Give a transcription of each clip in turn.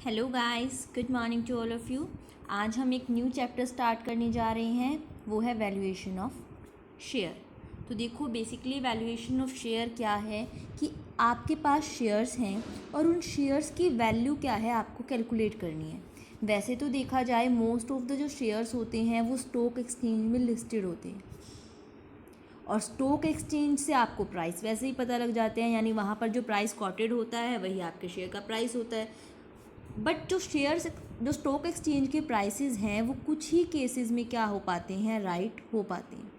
Hello guys, good morning to all of you. आज हम एक न्यू चैप्टर स्टार्ट करने जा रहे हैं, वो है वैल्यूएशन ऑफ शेयर। तो देखो, बेसिकली वैल्यूएशन ऑफ शेयर क्या है कि आपके पास शेयर्स हैं और उन शेयर्स की वैल्यू क्या है आपको कैलकुलेट करनी है। वैसे तो देखा जाए मोस्ट ऑफ द जो शेयर्स होते हैं वो स्टॉक एक्सचेंज में लिस्टेड होते हैं और स्टॉक एक्सचेंज से आपको प्राइस वैसे ही पता लग जाते हैं, यानी वहाँ पर जो प्राइस कोटेड होता है वही आपके शेयर का प्राइस होता है। बट जो स्टॉक एक्सचेंज के प्राइसेस हैं वो कुछ ही केसेस में क्या हो पाते हैं, राइट हो पाते हैं।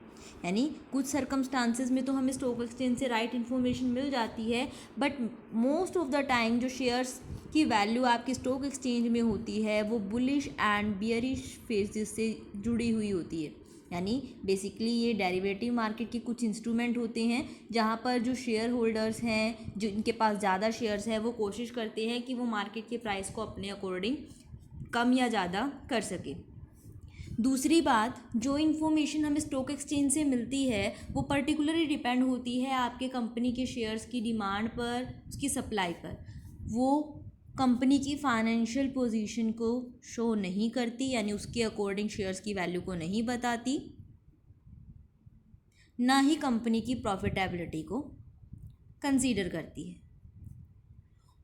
यानी कुछ सर्कमस्टांसेस में तो हमें स्टॉक एक्सचेंज से राइट इन्फॉर्मेशन मिल जाती है, but most of the time जो शेयर्स की वैल्यू आपकी स्टॉक एक्सचेंज में होती है वो बुलिश एंड बियरिश फेजेस से जुड़ी हुई होती है। यानी बेसिकली ये डेरिवेटिव मार्केट के कुछ इंस्ट्रूमेंट होते हैं जहाँ पर जो शेयर होल्डर्स हैं, जो इनके पास ज़्यादा शेयर्स हैं, वो कोशिश करते हैं कि वो मार्केट के प्राइस को अपने अकॉर्डिंग कम या ज़्यादा कर सके। दूसरी बात, जो इन्फॉर्मेशन हमें स्टॉक एक्सचेंज से मिलती है वो पर्टिकुलरली डिपेंड होती है आपके कंपनी के शेयर्स की डिमांड पर, उसकी सप्लाई पर। वो कंपनी की फाइनेंशियल पोजीशन को शो नहीं करती, यानी उसके अकॉर्डिंग शेयर्स की वैल्यू को नहीं बताती, ना ही कंपनी की प्रॉफिटेबिलिटी को कंसीडर करती है।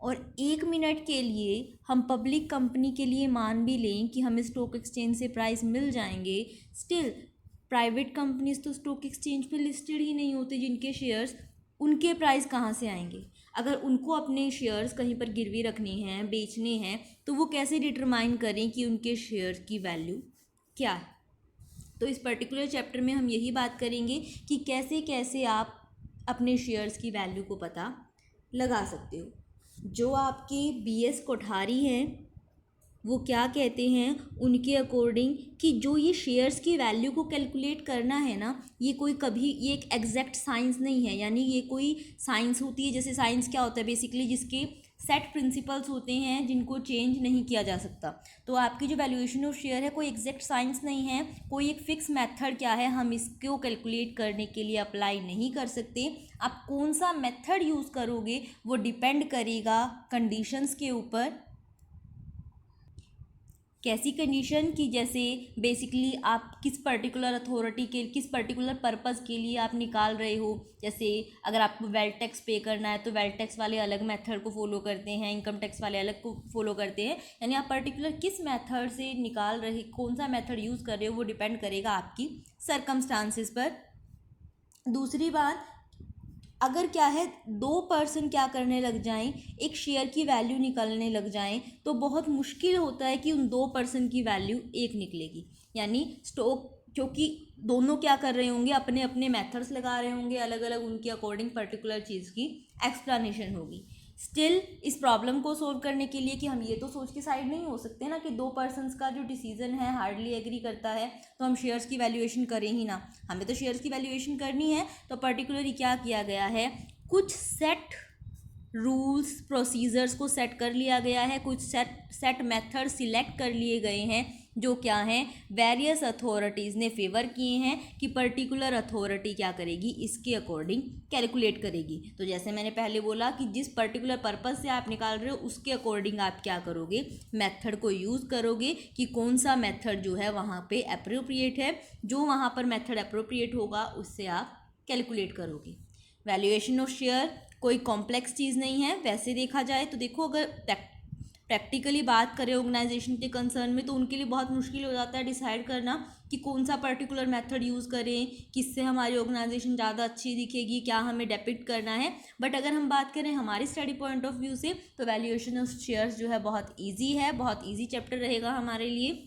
और 1 मिनट के लिए हम पब्लिक कंपनी के लिए मान भी लें कि हमें स्टॉक एक्सचेंज से प्राइस मिल जाएंगे, स्टिल प्राइवेट कंपनीज तो स्टॉक एक्सचेंज पे लिस्टेड ही नहीं होते जिनके शेयर्स, उनके प्राइस कहाँ से आएंगे। अगर उनको अपने शेयर्स कहीं पर गिरवी रखने हैं, बेचने हैं, तो वो कैसे डिटरमाइन करें कि उनके शेयर की वैल्यू क्या है। तो इस पर्टिकुलर चैप्टर में हम यही बात करेंगे कि कैसे कैसे आप अपने शेयर्स की वैल्यू को पता लगा सकते हो। जो आपके BS कोठारी हैं वो क्या कहते हैं, उनके अकॉर्डिंग कि जो ये शेयर्स की वैल्यू को कैलकुलेट करना है ना, ये कोई कभी ये एक एग्जैक्ट साइंस नहीं है। यानी ये कोई साइंस होती है, जैसे साइंस क्या होता है बेसिकली, जिसके सेट प्रिंसिपल्स होते हैं जिनको चेंज नहीं किया जा सकता। तो आपकी जो वैल्यूएशन ऑफ शेयर है कोई एग्जैक्ट साइंस नहीं है, कोई एक फिक्स मेथड क्या है हम इसको कैलकुलेट करने के लिए अप्लाई नहीं कर सकते। आप कौन सा मेथड यूज़ करोगे वो डिपेंड करेगा कंडीशंस के ऊपर। कैसी कंडीशन कि जैसे बेसिकली आप किस पर्टिकुलर अथॉरिटी के, किस पर्टिकुलर पर्पज़ के लिए आप निकाल रहे हो। जैसे अगर आपको वेल्थ टैक्स पे करना है तो वेल्थ टैक्स वाले अलग मेथड को फॉलो करते हैं, इनकम टैक्स वाले अलग को फॉलो करते हैं। यानी आप पर्टिकुलर किस मेथड से निकाल रहे, कौन सा मेथड यूज़ कर रहे हो वो डिपेंड करेगा आपकी सर्कमस्टांसिस पर। दूसरी बात, अगर क्या है 2 पर्सन क्या करने लग जाएं, एक शेयर की वैल्यू निकालने लग जाएं, तो बहुत मुश्किल होता है कि उन 2 पर्सन की वैल्यू एक निकलेगी। यानी स्टॉक, क्योंकि दोनों क्या कर रहे होंगे, अपने अपने मेथड्स लगा रहे होंगे अलग अलग, उनके अकॉर्डिंग पर्टिकुलर चीज़ की एक्सप्लेनेशन होगी। स्टिल इस प्रॉब्लम को सोल्व करने के लिए कि हम ये तो सोच के साइड नहीं हो सकते ना कि 2 पर्सन्स का जो डिसीजन है हार्डली एग्री करता है तो हम शेयर्स की वैल्यूएशन करें ही ना। हमें तो शेयर्स की वैल्यूएशन करनी है। तो पर्टिकुलरली क्या किया गया है, कुछ सेट रूल्स प्रोसीजर्स को सेट कर लिया गया है, कुछ सेट मेथड सिलेक्ट कर लिए गए हैं जो क्या हैं, वेरियस अथॉरिटीज़ ने फेवर किए हैं कि पर्टिकुलर अथॉरिटी क्या करेगी, इसके अकॉर्डिंग कैलकुलेट करेगी। तो जैसे मैंने पहले बोला कि जिस पर्टिकुलर पर्पज़ से आप निकाल रहे हो उसके अकॉर्डिंग आप क्या करोगे, मेथड को यूज़ करोगे कि कौन सा मेथड जो है वहाँ पे अप्रोप्रिएट है। जो वहाँ पर मेथड अप्रोप्रिएट होगा उससे आप कैलकुलेट करोगे। वैल्यूएशन ऑफ शेयर कोई कॉम्प्लेक्स चीज़ नहीं है। वैसे देखा जाए तो देखो, अगर प्रैक्टिकली बात करें ऑर्गेनाइजेशन के कंसर्न में तो उनके लिए बहुत मुश्किल हो जाता है डिसाइड करना कि कौन सा पर्टिकुलर मेथड यूज़ करें, किससे हमारी ऑर्गेनाइजेशन ज़्यादा अच्छी दिखेगी, क्या हमें डेपिक्ट करना है। बट अगर हम बात करें हमारी स्टडी पॉइंट ऑफ व्यू से तो वैल्यूएशन ऑफ शेयर्स जो है बहुत ईजी है, बहुत ईजी चैप्टर रहेगा हमारे लिए।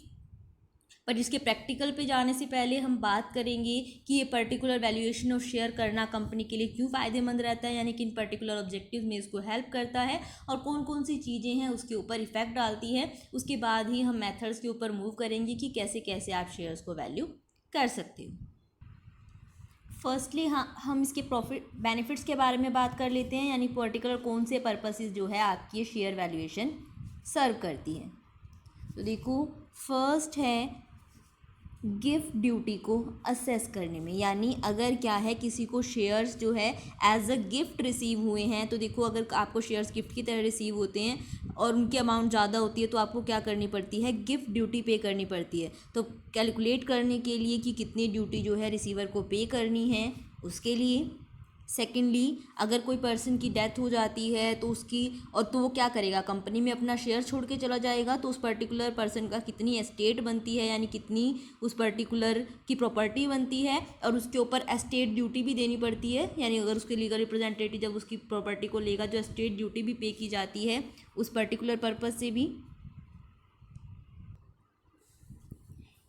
पर इसके प्रैक्टिकल पे जाने से पहले हम बात करेंगे कि ये पर्टिकुलर वैल्यूएशन ऑफ शेयर करना कंपनी के लिए क्यों फ़ायदेमंद रहता है, यानी कि इन पर्टिकुलर ऑब्जेक्टिव में इसको हेल्प करता है और कौन कौन सी चीज़ें हैं उसके ऊपर इफेक्ट डालती है। उसके बाद ही हम मेथड्स के ऊपर मूव करेंगे कि कैसे कैसे आप शेयर्स को वैल्यू कर सकते हो। फर्स्टली हाँ, हम इसके प्रॉफिट बेनिफिट्स के बारे में बात कर लेते हैं, यानी पर्टिकुलर कौन से पर्पसेस जो है आपकी ये शेयर वैल्यूएशन सर्व करती है। तो देखो, फर्स्ट है गिफ्ट ड्यूटी को असेस करने में, यानी अगर क्या है किसी को शेयर्स जो है एज अ गिफ्ट रिसीव हुए हैं, तो देखो अगर आपको शेयर्स गिफ्ट की तरह रिसीव होते हैं और उनकी अमाउंट ज़्यादा होती है तो आपको क्या करनी पड़ती है, गिफ्ट ड्यूटी पे करनी पड़ती है। तो कैलकुलेट करने के लिए कि कितनी ड्यूटी जो है रिसीवर को पे करनी है उसके लिए। सेकेंडली, अगर कोई पर्सन की डेथ हो जाती है तो उसकी, और तो वो क्या करेगा, कंपनी में अपना शेयर छोड़ के चला जाएगा, तो उस पर्टिकुलर पर्सन का कितनी एस्टेट बनती है, यानी कितनी उस पर्टिकुलर की प्रॉपर्टी बनती है, और उसके ऊपर एस्टेट ड्यूटी भी देनी पड़ती है। यानी अगर उसके लीगल रिप्रेजेंटेटिव जब उसकी प्रॉपर्टी को लेगा, जो एस्टेट ड्यूटी भी पे की जाती है उस पर्टिकुलर पर्पज़ से भी।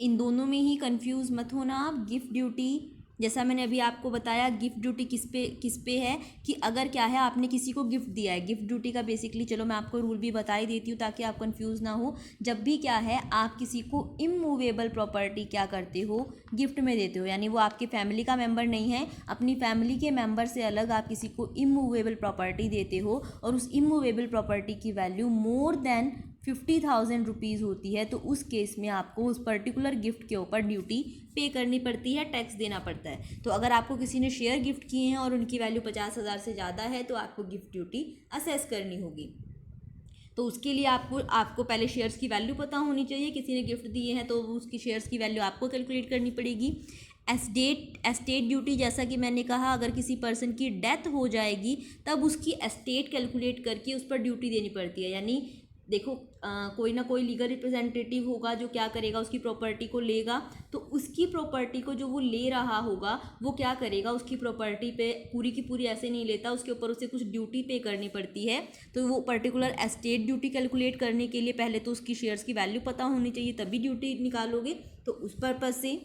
इन दोनों में ही कंफ्यूज मत होना आप। गिफ्ट ड्यूटी, जैसा मैंने अभी आपको बताया, गिफ्ट ड्यूटी किस पे है कि अगर क्या है आपने किसी को गिफ्ट दिया है। गिफ्ट ड्यूटी का बेसिकली चलो मैं आपको रूल भी बता ही देती हूँ ताकि आप कंफ्यूज ना हो। जब भी क्या है आप किसी को इमूवेबल प्रॉपर्टी क्या करते हो, गिफ्ट में देते हो, यानी वो आपके फैमिली का मेम्बर नहीं है, अपनी फैमिली के मेम्बर से अलग आप किसी को इमूवेबल प्रॉपर्टी देते हो, और उस इमूवेबल प्रॉपर्टी की वैल्यू मोर देन 50,000 रुपीज़ होती है, तो उस केस में आपको उस पर्टिकुलर गिफ्ट के ऊपर ड्यूटी पे करनी पड़ती है, टैक्स देना पड़ता है। तो अगर आपको किसी ने शेयर गिफ्ट किए हैं और उनकी वैल्यू 50,000 से ज़्यादा है तो आपको गिफ्ट ड्यूटी असेस करनी होगी। तो उसके लिए आपको पहले शेयर्स की वैल्यू पता होनी चाहिए। किसी ने गिफ्ट दिए हैं तो उसकी शेयर्स की वैल्यू आपको कैलकुलेट करनी पड़ेगी। एस्टेट ड्यूटी, जैसा कि मैंने कहा, अगर किसी पर्सन की डेथ हो जाएगी तब उसकी एस्टेट कैलकुलेट करके उस पर ड्यूटी देनी पड़ती है। यानी देखो कोई ना कोई लीगल रिप्रेजेंटेटिव होगा जो क्या करेगा, उसकी प्रॉपर्टी को लेगा, तो उसकी प्रॉपर्टी को जो वो ले रहा होगा वो क्या करेगा, उसकी प्रॉपर्टी पे पूरी की पूरी ऐसे नहीं लेता, उसके ऊपर उसे कुछ ड्यूटी पे करनी पड़ती है। तो वो पर्टिकुलर एस्टेट ड्यूटी कैलकुलेट करने के लिए पहले तो उसकी शेयर्स की वैल्यू पता होनी चाहिए, तभी ड्यूटी निकालोगे। तो उस पर्पज़ से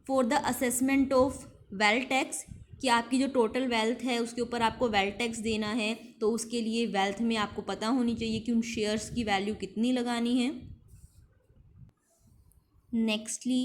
for the assessment of wealth tax, कि आपकी जो टोटल वेल्थ है उसके ऊपर आपको वेल्थ टैक्स देना है, तो उसके लिए वेल्थ में आपको पता होनी चाहिए कि उन शेयर्स की वैल्यू कितनी लगानी है। नेक्स्टली,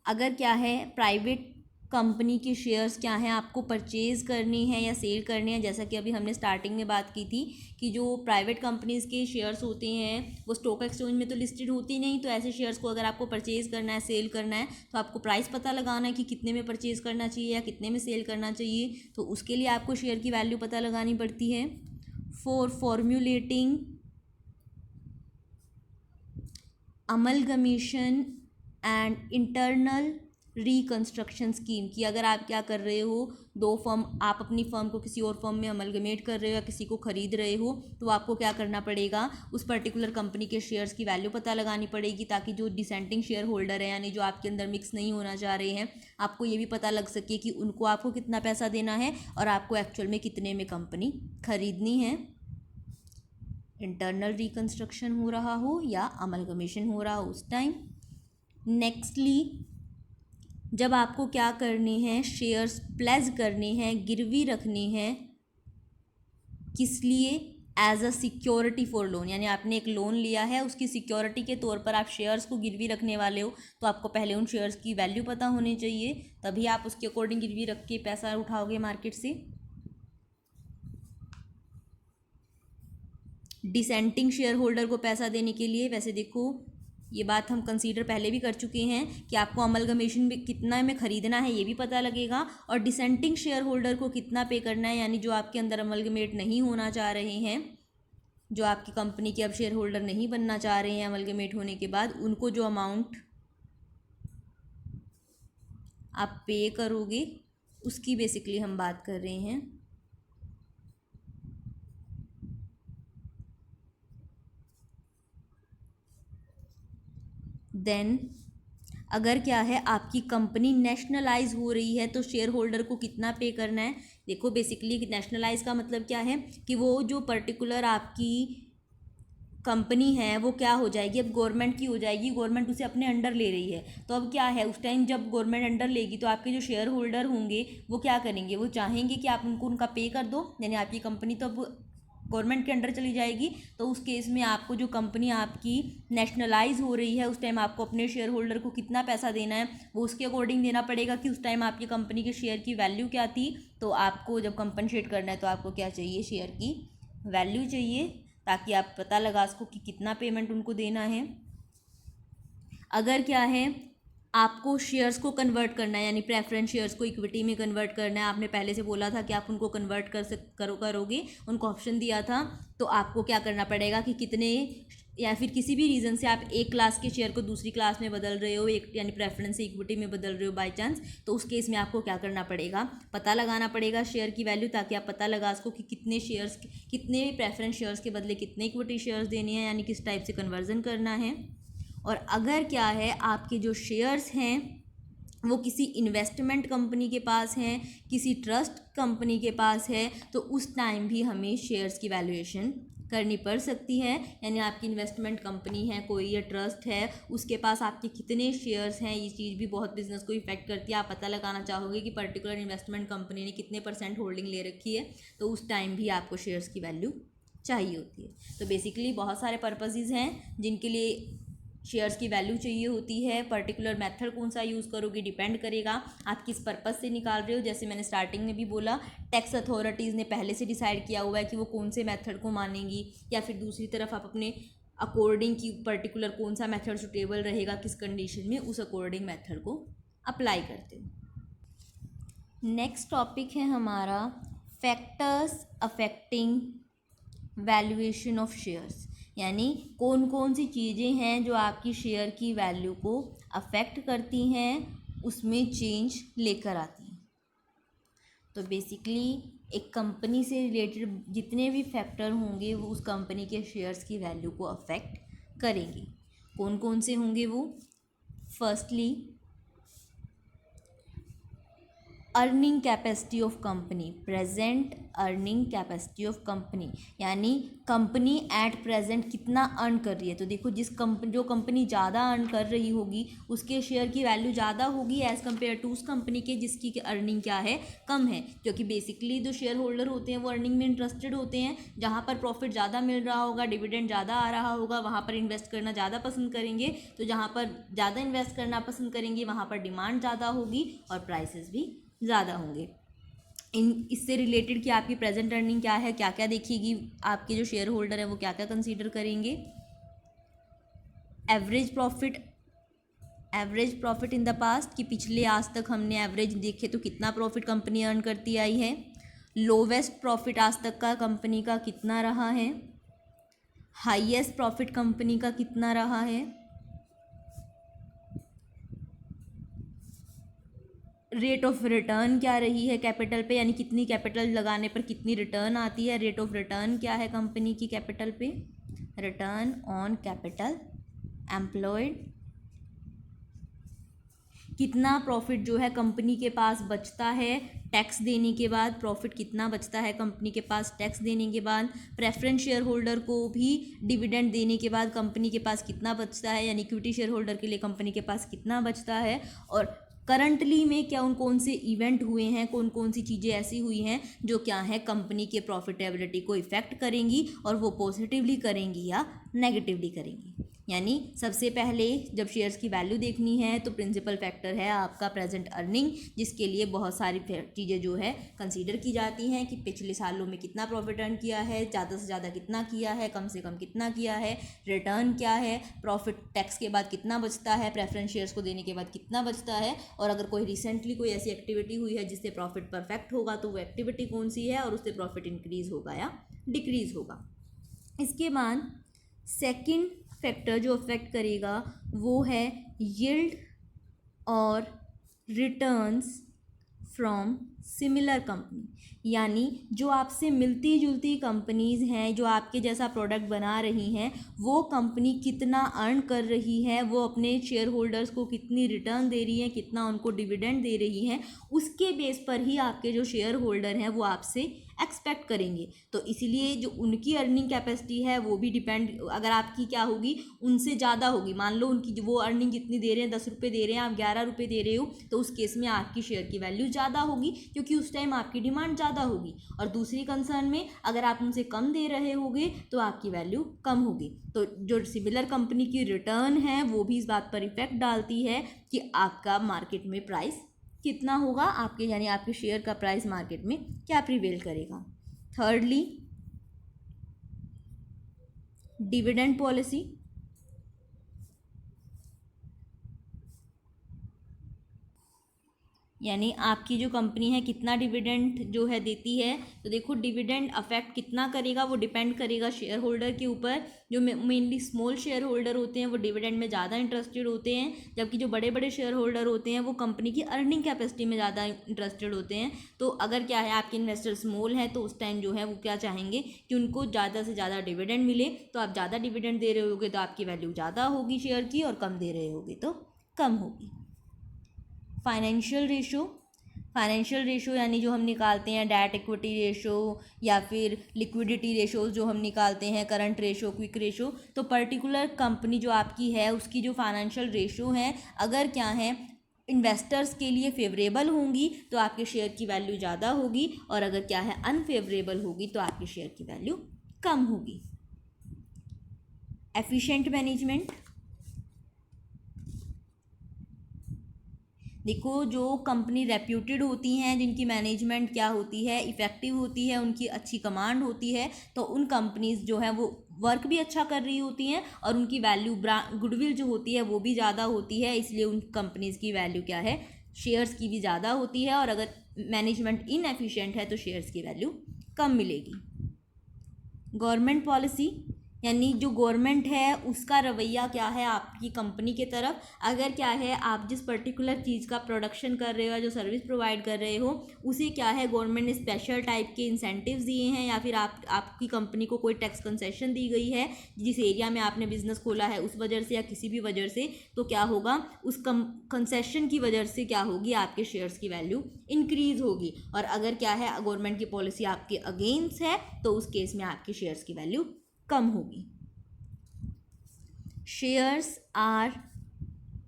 अगर क्या है प्राइवेट कंपनी के शेयर्स क्या हैं आपको परचेज़ करनी है या सेल करनी है, जैसा कि अभी हमने स्टार्टिंग में बात की थी कि जो प्राइवेट कंपनीज़ के शेयर्स होते हैं वो स्टॉक एक्सचेंज में तो लिस्टेड होती नहीं, तो ऐसे शेयर्स को अगर आपको परचेज़ करना है, सेल करना है, तो आपको प्राइस पता लगाना है कि कितने में परचेज़ करना चाहिए या कितने में सेल करना चाहिए। तो उसके लिए आपको शेयर की वैल्यू पता लगानी पड़ती है। For formulating amalgamation and internal reconstruction scheme, की अगर आप क्या कर रहे हो, दो फर्म, आप अपनी फर्म को किसी और फर्म में अमलगमेट कर रहे हो या किसी को ख़रीद रहे हो, तो आपको क्या करना पड़ेगा, उस पर्टिकुलर कंपनी के शेयर्स की वैल्यू पता लगानी पड़ेगी, ताकि जो डिसेंटिंग शेयर होल्डर है, यानी जो आपके अंदर मिक्स नहीं होना चाह रहे हैं, आपको ये भी पता लग सके कि उनको आपको कितना पैसा देना है और आपको एक्चुअल में कितने में कंपनी खरीदनी है। इंटरनल रिकंस्ट्रक्शन हो रहा हो या अमलगमेशन हो रहा हो उस टाइम। नेक्स्टली, जब आपको क्या करने हैं, शेयर्स प्लेज करने हैं, गिरवी रखने हैं, किस लिए, as a security for loan, यानी आपने एक लोन लिया है, उसकी सिक्योरिटी के तौर पर आप शेयर्स को गिरवी रखने वाले हो, तो आपको पहले उन शेयर्स की वैल्यू पता होनी चाहिए, तभी आप उसके अकॉर्डिंग गिरवी रख के पैसा उठाओगे मार्केट से। डिसेंटिंग शेयर होल्डर को पैसा देने के लिए, वैसे देखो ये बात हम कंसीडर पहले भी कर चुके हैं कि आपको अमलगमेशन में कितना में ख़रीदना है ये भी पता लगेगा, और डिसेंटिंग शेयर होल्डर को कितना पे करना है, यानी जो आपके अंदर अमलगमेट नहीं होना चाह रहे हैं, जो आपकी कंपनी के अब शेयर होल्डर नहीं बनना चाह रहे हैं अमलगमेट होने के बाद, उनको जो अमाउंट आप पे करोगे उसकी बेसिकली हम बात कर रहे हैं। देन अगर क्या है आपकी कंपनी नेशनलाइज हो रही है तो शेयर होल्डर को कितना पे करना है। देखो बेसिकली नेशनलाइज का मतलब क्या है कि वो जो पर्टिकुलर आपकी कंपनी है वो क्या हो जाएगी, अब गवर्नमेंट की हो जाएगी, गवर्नमेंट उसे अपने अंडर ले रही है, तो अब क्या है उस टाइम जब गवर्नमेंट अंडर लेगी तो आपके जो शेयर होल्डर होंगे वो क्या करेंगे, वो चाहेंगे कि आप उनको उनका पे कर दो, यानी आपकी कंपनी तो अब गवर्नमेंट के अंडर चली जाएगी। तो उस केस में आपको जो कंपनी आपकी नेशनलाइज हो रही है उस टाइम आपको अपने शेयर होल्डर को कितना पैसा देना है वो उसके अकॉर्डिंग देना पड़ेगा कि उस टाइम आपकी कंपनी के शेयर की वैल्यू क्या थी। तो आपको जब कंपनसेट करना है तो आपको क्या चाहिए, शेयर की वैल्यू चाहिए, ताकि आप पता लगा सको कि कितना पेमेंट उनको देना है। अगर क्या है आपको शेयर्स को कन्वर्ट करना है, यानी प्रेफरेंस शेयर्स को इक्विटी में कन्वर्ट करना है। आपने पहले से बोला था कि आप उनको कन्वर्ट करोगे, उनको ऑप्शन दिया था। तो आपको क्या करना पड़ेगा कि कितने, या फिर किसी भी रीज़न से आप एक क्लास के शेयर को दूसरी क्लास में बदल रहे हो, एक यानी प्रेफरेंस से इक्विटी में बदल रहे हो बाय चांस, तो उस केस में आपको क्या करना पड़ेगा, पता लगाना पड़ेगा शेयर की वैल्यू, ताकि आप पता लगा सको कि कितने शेयर्स, कितने प्रेफरेंस शेयर्स के बदले कितने इक्विटी शेयर्स देने हैं, यानी किस टाइप से कन्वर्जन करना है। और अगर क्या है, आपके जो शेयर्स हैं वो किसी इन्वेस्टमेंट कंपनी के पास हैं, किसी ट्रस्ट कंपनी के पास है, तो उस टाइम भी हमें शेयर्स की वैल्यूएशन करनी पड़ सकती है। यानी आपकी इन्वेस्टमेंट कंपनी है कोई, या ट्रस्ट है, उसके पास आपके कितने शेयर्स हैं, ये चीज़ भी बहुत बिजनेस को इफेक्ट करती है। आप पता लगाना चाहोगे कि पर्टिकुलर इन्वेस्टमेंट कंपनी ने कितने % होल्डिंग ले रखी है, तो उस टाइम भी आपको शेयर्स की वैल्यू चाहिए होती है। तो बेसिकली बहुत सारे पर्पसेस हैं जिनके लिए शेयर्स की वैल्यू चाहिए होती है। पर्टिकुलर मेथड कौन सा यूज़ करोगे डिपेंड करेगा आप किस पर्पज़ से निकाल रहे हो। जैसे मैंने स्टार्टिंग में भी बोला, टैक्स अथॉरिटीज़ ने पहले से डिसाइड किया हुआ है कि वो कौन से मेथड को मानेंगी, या फिर दूसरी तरफ आप अपने अकॉर्डिंग की पर्टिकुलर कौन सा मेथड सुटेबल रहेगा किस कंडीशन में, उस अकॉर्डिंग मेथड को अप्लाई करते हो। नेक्स्ट टॉपिक है हमारा factors affecting valuation of shares, यानी कौन कौन सी चीज़ें हैं जो आपकी शेयर की वैल्यू को अफेक्ट करती हैं, उसमें चेंज लेकर आती हैं। तो बेसिकली एक कंपनी से रिलेटेड जितने भी फैक्टर होंगे वो उस कंपनी के शेयर्स की वैल्यू को अफेक्ट करेंगे। कौन कौन से होंगे वो? Firstly, earning capacity of company, present earning capacity of company, यानी कंपनी एट प्रेजेंट कितना अर्न कर रही है। तो देखो, जो कंपनी ज़्यादा अर्न कर रही होगी उसके शेयर की वैल्यू ज़्यादा होगी एज़ कम्पेयर टू उस कंपनी के जिसकी अर्निंग क्या है, कम है। क्योंकि बेसिकली जो शेयर होल्डर होते हैं वो अर्निंग में इंटरेस्टेड होते हैं। जहाँ पर प्रॉफिट ज़्यादा मिल रहा होगा, डिविडेंड ज़्यादा आ रहा होगा, वहाँ पर इन्वेस्ट करना ज़्यादा पसंद करेंगे। तो जहाँ पर ज़्यादा इन्वेस्ट करना पसंद करेंगे वहाँ पर डिमांड ज़्यादा होगी और प्राइसेस भी ज़्यादा होंगे। इससे रिलेटेड कि आपकी प्रेजेंट अर्निंग क्या है, क्या क्या देखेगी, आपके जो शेयर होल्डर है वो क्या क्या कंसीडर करेंगे। Average profit in the past, कि पिछले आज तक हमने एवरेज देखे तो कितना प्रॉफिट कंपनी अर्न करती आई है। लोवेस्ट प्रॉफिट आज तक का कंपनी का कितना रहा है। हाईएस्ट प्रॉफिट कंपनी का कितना रहा है। रेट ऑफ रिटर्न क्या रही है कैपिटल पे, यानी कितनी कैपिटल लगाने पर कितनी रिटर्न आती है। रेट ऑफ रिटर्न क्या है कंपनी की कैपिटल पे, रिटर्न ऑन कैपिटल एम्प्लॉयड। कितना प्रॉफिट जो है कंपनी के पास बचता है टैक्स देने के बाद, प्रॉफिट कितना बचता है कंपनी के पास टैक्स देने के बाद। प्रेफरेंस शेयर होल्डर को भी डिविडेंड देने के बाद कंपनी के पास कितना बचता है, यानी इक्विटी शेयर होल्डर के लिए कंपनी के पास कितना बचता है। और करंटली में कौन से इवेंट हुए हैं, कौन कौन सी चीज़ें ऐसी हुई हैं जो क्या है कंपनी के प्रॉफिटेबिलिटी को इफ़ेक्ट करेंगी, और वो पॉजिटिवली करेंगी या नेगेटिवली करेंगी। यानी सबसे पहले जब शेयर्स की वैल्यू देखनी है तो प्रिंसिपल फैक्टर है आपका प्रेजेंट अर्निंग, जिसके लिए बहुत सारी चीज़ें जो है कंसीडर की जाती हैं कि पिछले सालों में कितना प्रॉफिट अर्न किया है, ज़्यादा से ज़्यादा कितना किया है, कम से कम कितना किया है, रिटर्न क्या है, प्रॉफिट टैक्स के बाद कितना बचता है, प्रेफरेंस शेयर्स को देने के बाद कितना बचता है, और अगर कोई रिसेंटली कोई ऐसी एक्टिविटी हुई है जिससे प्रॉफिट परफेक्ट होगा तो वो एक्टिविटी कौन सी है और उससे प्रॉफिट इंक्रीज़ होगा या डिक्रीज़ होगा। इसके बाद सेकंड फैक्टर जो अफेक्ट करेगा वो है यील्ड और रिटर्न्स फ्रॉम सिमिलर कंपनी, यानी जो आपसे मिलती जुलती कंपनीज़ हैं जो आपके जैसा प्रोडक्ट बना रही हैं, वो कंपनी कितना अर्न कर रही है, वो अपने शेयर होल्डर्स को कितनी रिटर्न दे रही है, कितना उनको डिविडेंड दे रही है, उसके बेस पर ही आपके जो शेयर होल्डर हैं वो आपसे एक्सपेक्ट करेंगे। तो इसीलिए जो उनकी अर्निंग कैपेसिटी है वो भी डिपेंड, अगर आपकी क्या होगी उनसे ज़्यादा होगी, मान लो उनकी वो अर्निंग जितनी दे रहे हैं 10 रुपये दे रहे हैं, आप 11 रुपये दे रहे हो, तो उस केस में आपकी शेयर की वैल्यू ज़्यादा होगी क्योंकि उस टाइम आपकी डिमांड ज़्यादा होगी। और दूसरी कंसर्न में अगर आप उनसे कम दे रहे होगे तो आपकी वैल्यू कम होगी। तो जो सिमिलर कंपनी की रिटर्न है वो भी इस बात पर इफेक्ट डालती है कि आपका मार्केट में प्राइस कितना होगा, आपके यानी आपके शेयर का प्राइस मार्केट में क्या प्रिवेल करेगा। थर्डली, डिविडेंड पॉलिसी, यानी आपकी जो कंपनी है कितना डिविडेंड जो है देती है। तो देखो डिविडेंड अफेक्ट कितना करेगा वो डिपेंड करेगा शेयर होल्डर के ऊपर। जो मेनली स्मॉल शेयर होल्डर होते हैं वो डिविडेंड में ज़्यादा इंटरेस्टेड होते हैं, जबकि जो बड़े बड़े शेयर होल्डर होते हैं वो कंपनी की अर्निंग कैपेसिटी में ज़्यादा इंटरेस्टेड होते हैं। तो अगर क्या है आपके इन्वेस्टर स्मॉल हैं तो उस टाइम जो है वो क्या चाहेंगे कि उनको ज़्यादा से ज़्यादा डिविडेंड मिले। तो आप ज़्यादा डिविडेंड दे रहे होगे तो आपकी वैल्यू ज़्यादा होगी शेयर की, और कम दे रहे होगे तो कम होगी। फाइनेंशियल रेशो यानी जो हम निकालते हैं डेट इक्विटी रेशो या फिर लिक्विडिटी रेशो जो हम निकालते हैं, करंट रेशो, क्विक रेशो। तो पर्टिकुलर कंपनी जो आपकी है उसकी जो फाइनेंशियल रेशो है अगर क्या है इन्वेस्टर्स के लिए फेवरेबल होंगी तो आपके शेयर की वैल्यू ज़्यादा होगी, और अगर क्या है अनफेवरेबल होगी तो आपके शेयर की वैल्यू कम होगी। एफिशिएंट मैनेजमेंट, देखो जो कंपनी रेप्यूटेड होती हैं, जिनकी मैनेजमेंट क्या होती है इफ़ेक्टिव होती है, उनकी अच्छी कमांड होती है, तो उन कंपनीज जो है वो वर्क भी अच्छा कर रही होती हैं और उनकी वैल्यू गुडविल जो होती है वो भी ज़्यादा होती है, इसलिए उन कंपनीज की वैल्यू क्या है शेयर्स की भी ज़्यादा होती है। और अगर मैनेजमेंट इनएफिशिएंट है तो शेयर्स की वैल्यू कम मिलेगी। गवर्नमेंट पॉलिसी यानी जो गवर्नमेंट है उसका रवैया क्या है आपकी कंपनी के तरफ। अगर क्या है आप जिस पर्टिकुलर चीज़ का प्रोडक्शन कर रहे हो या जो सर्विस प्रोवाइड कर रहे हो उसे क्या है गवर्नमेंट ने स्पेशल टाइप के इंसेंटिव्स दिए हैं, या फिर आपकी कंपनी को कोई टैक्स कंसेशन दी गई है जिस एरिया में आपने बिजनेस खोला है उस वजह से या किसी भी वजह से, तो क्या होगा उस कंसेशन की वजह से क्या होगी आपके शेयर्स की वैल्यू इंक्रीज होगी। और अगर क्या है गवर्नमेंट की पॉलिसी आपके अगेंस्ट है तो उस केस में आपके शेयर्स की वैल्यू कम होगी। शेयर्स आर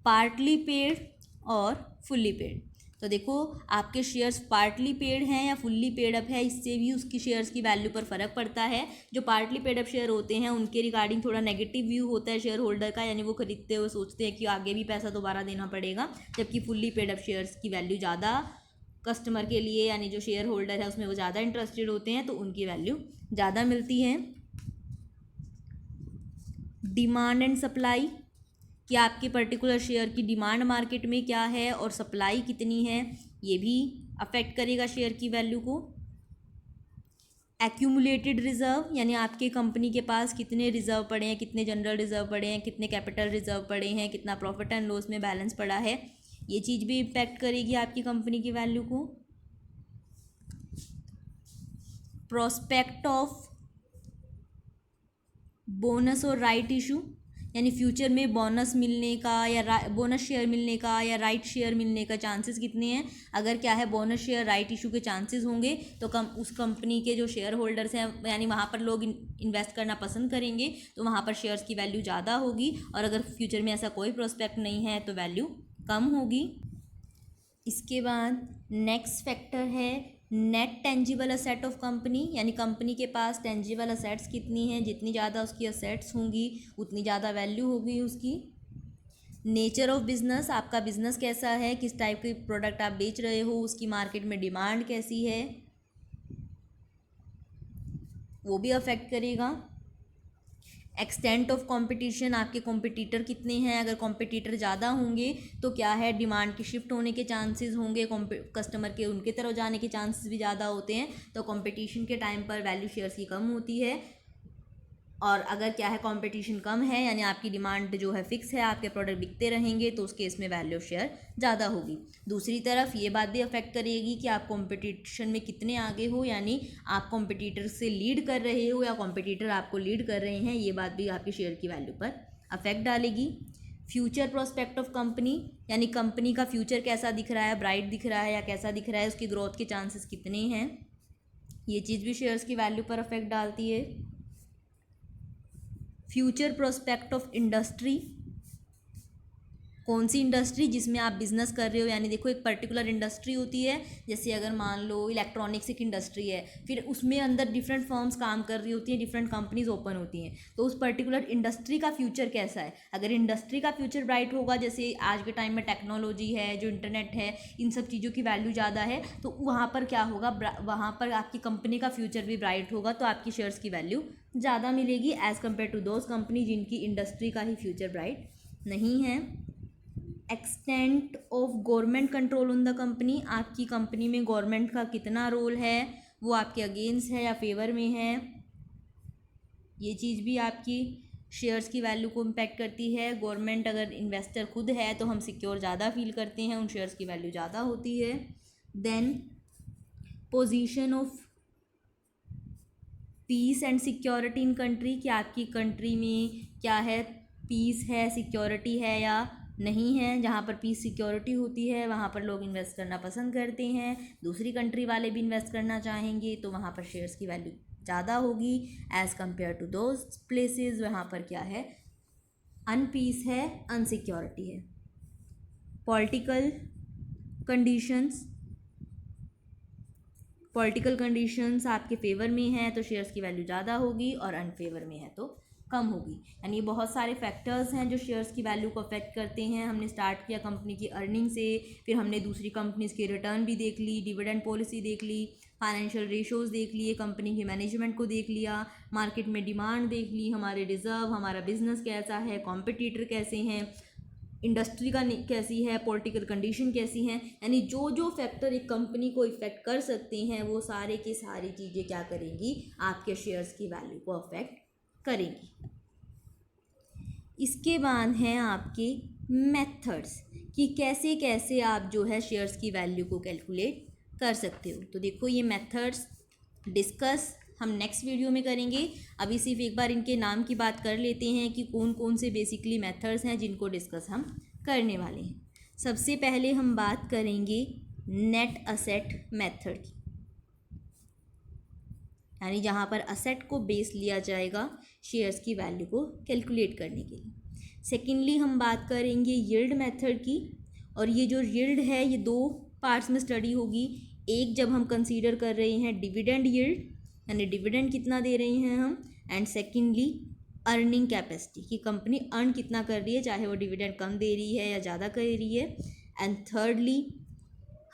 पार्टली पेड और फुल्ली पेड। तो देखो आपके शेयर्स पार्टली पेड हैं या फुल्ली पेड अप है, इससे भी उसकी शेयर्स की वैल्यू पर फ़र्क पड़ता है। जो पार्टली पेड अप शेयर होते हैं उनके रिगार्डिंग थोड़ा नेगेटिव व्यू होता है शेयर होल्डर का, यानी वो खरीदते हुए सोचते हैं कि आगे भी पैसा दोबारा देना पड़ेगा, जबकि फुल्ली पेड अप शेयर्स की वैल्यू ज़्यादा कस्टमर के लिए यानी जो शेयर होल्डर है उसमें वो ज़्यादा इंटरेस्टेड होते हैं तो उनकी वैल्यू ज़्यादा मिलती है। डिमांड एंड सप्लाई, कि आपके पर्टिकुलर शेयर की डिमांड मार्केट में क्या है और सप्लाई कितनी है, ये भी अफेक्ट करेगा शेयर की वैल्यू को। एक्यूमुलेटेड रिजर्व यानी आपके कंपनी के पास कितने रिजर्व पड़े हैं, कितने जनरल रिजर्व पड़े हैं, कितने कैपिटल रिजर्व पड़े हैं, कितना प्रॉफिट एंड लॉस में बैलेंस पड़ा है, ये चीज़ भी इम्पैक्ट करेगी आपकी कंपनी की वैल्यू को। प्रोस्पेक्ट ऑफ बोनस और राइट इशू, यानी फ्यूचर में बोनस मिलने का या बोनस शेयर मिलने का या राइट शेयर मिलने का चांसेस कितने हैं। अगर क्या है बोनस शेयर राइट इशू के चांसेस होंगे तो उस कंपनी के जो शेयर होल्डर्स हैं यानी वहाँ पर लोग इन्वेस्ट करना पसंद करेंगे, तो वहाँ पर शेयर्स की वैल्यू ज़्यादा होगी। और अगर फ्यूचर में ऐसा कोई प्रोस्पेक्ट नहीं है तो वैल्यू कम होगी। इसके बाद नेक्स्ट फैक्टर है net tangible asset of company, यानी कंपनी के पास टेंजिबल असेट्स कितनी हैं, जितनी ज़्यादा उसकी असेट्स होंगी उतनी ज़्यादा वैल्यू होगी उसकी। नेचर ऑफ बिजनेस, आपका बिजनेस कैसा है, किस टाइप के प्रोडक्ट आप बेच रहे हो, उसकी मार्केट में डिमांड कैसी है, वो भी अफेक्ट करेगा। एक्सटेंट ऑफ कंपटीशन, आपके कॉम्पिटिटर कितने हैं, अगर कॉम्पिटिटर ज़्यादा होंगे तो क्या है डिमांड के शिफ्ट होने के चांसेस होंगे, कस्टमर के उनके तरफ जाने के चांसेस भी ज़्यादा होते हैं, तो कंपटीशन के टाइम पर वैल्यू शेयर्स की कम होती है। और अगर क्या है कंपटीशन कम है यानी आपकी डिमांड जो है फिक्स है, आपके प्रोडक्ट बिकते रहेंगे, तो उस केस में वैल्यू शेयर ज़्यादा होगी। दूसरी तरफ ये बात भी अफेक्ट करेगी कि आप कंपटीशन में कितने आगे हो, यानी आप कंपटीटर से लीड कर रहे हो या कंपटीटर आपको लीड कर रहे हैं, ये बात भी आपके शेयर की वैल्यू पर अफेक्ट डालेगी। फ्यूचर प्रोस्पेक्ट ऑफ कंपनी, यानी कंपनी का फ्यूचर कैसा दिख रहा है, ब्राइट दिख रहा है या कैसा दिख रहा है, उसकी ग्रोथ के चांसेस कितने हैं, ये चीज़ भी शेयर्स की वैल्यू पर अफेक्ट डालती है। फ्यूचर प्रोस्पेक्ट ऑफ इंडस्ट्री, कौन सी इंडस्ट्री जिसमें आप बिज़नेस कर रहे हो, यानी देखो एक पर्टिकुलर इंडस्ट्री होती है, जैसे अगर मान लो इलेक्ट्रॉनिक्स एक इंडस्ट्री है, फिर उसमें अंदर डिफरेंट फर्म्स काम कर रही होती हैं, डिफरेंट कंपनीज ओपन होती हैं, तो उस पर्टिकुलर इंडस्ट्री का फ्यूचर कैसा है। अगर इंडस्ट्री का फ्यूचर ब्राइट होगा, जैसे आज के टाइम में टेक्नोलॉजी है, जो इंटरनेट है, इन सब चीज़ों की वैल्यू ज़्यादा है, तो वहाँ पर क्या होगा, वहाँ पर आपकी कंपनी का फ्यूचर भी ब्राइट होगा, तो आपकी शेयर्स की वैल्यू ज़्यादा मिलेगी as compare to those company जिनकी इंडस्ट्री का ही फ्यूचर ब्राइट नहीं है। Extent of government control on the company, आपकी कंपनी में गवर्नमेंट का कितना रोल है, वो आपके अगेंस्ट है या फेवर में है। ये चीज़ भी आपकी शेयर्स की वैल्यू को इम्पेक्ट करती है। गवर्नमेंट अगर इन्वेस्टर खुद है तो हम सिक्योर ज़्यादा फील करते हैं, उन शेयर्स की वैल्यू ज़्यादा होती है। Then position of peace and security in country, कि आपकी कंट्री में क्या है, पीस है, सिक्योरिटी है या नहीं है। जहाँ पर पीस सिक्योरिटी होती है वहाँ पर लोग इन्वेस्ट करना पसंद करते हैं, दूसरी कंट्री वाले भी इन्वेस्ट करना चाहेंगे, तो वहाँ पर शेयर्स की वैल्यू ज़्यादा होगी as compare to those places वहाँ पर क्या है, अनपीस है, अनसिक्योरिटी है। पॉलिटिकल कंडीशंस आपके फेवर में है तो शेयर्स की वैल्यू ज़्यादा होगी, और अनफेवर में है तो कम होगी। यानी ये बहुत सारे फैक्टर्स हैं जो शेयर्स की वैल्यू को अफेक्ट करते हैं। हमने स्टार्ट किया कंपनी की अर्निंग से, फिर हमने दूसरी कंपनीज़ के रिटर्न भी देख ली, डिविडेंड पॉलिसी देख ली, फाइनेंशियल रेशोज़ देख लिए, कंपनी के मैनेजमेंट को देख लिया, मार्केट में डिमांड देख ली, हमारे रिजर्व, हमारा बिजनेस कैसा है, कॉम्पिटिटर कैसे हैं, इंडस्ट्री का कैसी है, पॉलिटिकल कंडीशन कैसी हैं। यानी जो जो फैक्टर एक कंपनी को इफ़ेक्ट कर सकते हैं वो सारे की सारी चीज़ें क्या करेंगी, आपके शेयर्स की वैल्यू को अफेक्ट करेंगी। इसके बाद हैं आपके मेथड्स, कि कैसे कैसे आप जो है शेयर्स की वैल्यू को कैलकुलेट कर सकते हो। तो देखो ये मेथड्स डिस्कस हम नेक्स्ट वीडियो में करेंगे। अभी सिर्फ एक बार इनके नाम की बात कर लेते हैं कि कौन कौन से बेसिकली मेथड्स हैं जिनको डिस्कस हम करने वाले हैं। सबसे पहले हम बात करेंगे नेट असेट मेथड की, यानी जहाँ पर असेट को बेस लिया जाएगा शेयर्स की वैल्यू को कैलकुलेट करने के लिए। सेकेंडली हम बात करेंगे यील्ड मेथड की, और ये जो यील्ड है ये दो पार्ट्स में स्टडी होगी। एक जब हम कंसीडर कर रहे हैं डिविडेंड यील्ड, यानी डिविडेंड कितना दे रहे हैं हम, एंड सेकेंडली अर्निंग कैपेसिटी, कि कंपनी अर्न कितना कर रही है, चाहे वो डिविडेंड कम दे रही है या ज़्यादा कर रही है। एंड थर्डली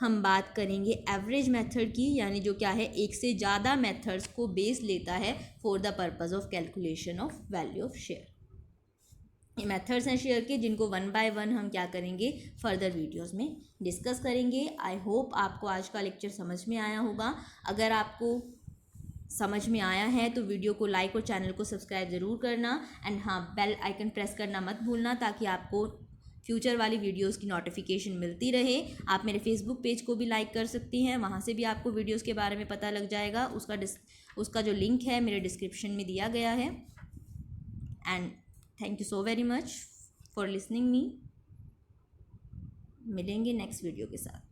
हम बात करेंगे एवरेज मेथड की, यानी जो क्या है एक से ज़्यादा मेथड्स को बेस लेता है for the purpose of calculation of value of share. ये मेथड्स हैं शेयर के जिनको वन बाय वन हम क्या करेंगे, फर्दर वीडियोस में डिस्कस करेंगे। आई होप आपको आज का लेक्चर समझ में आया होगा। अगर आपको समझ में आया है तो वीडियो को लाइक और चैनल को सब्सक्राइब ज़रूर करना, एंड हाँ बेल आइकन प्रेस करना मत भूलना, ताकि आपको फ्यूचर वाली वीडियोस की नोटिफिकेशन मिलती रहे। आप मेरे फेसबुक पेज को भी लाइक कर सकती हैं, वहाँ से भी आपको वीडियोस के बारे में पता लग जाएगा। उसका जो लिंक है मेरे डिस्क्रिप्शन में दिया गया है। And thank you so very much for listening me. मिलेंगे नेक्स्ट वीडियो के साथ।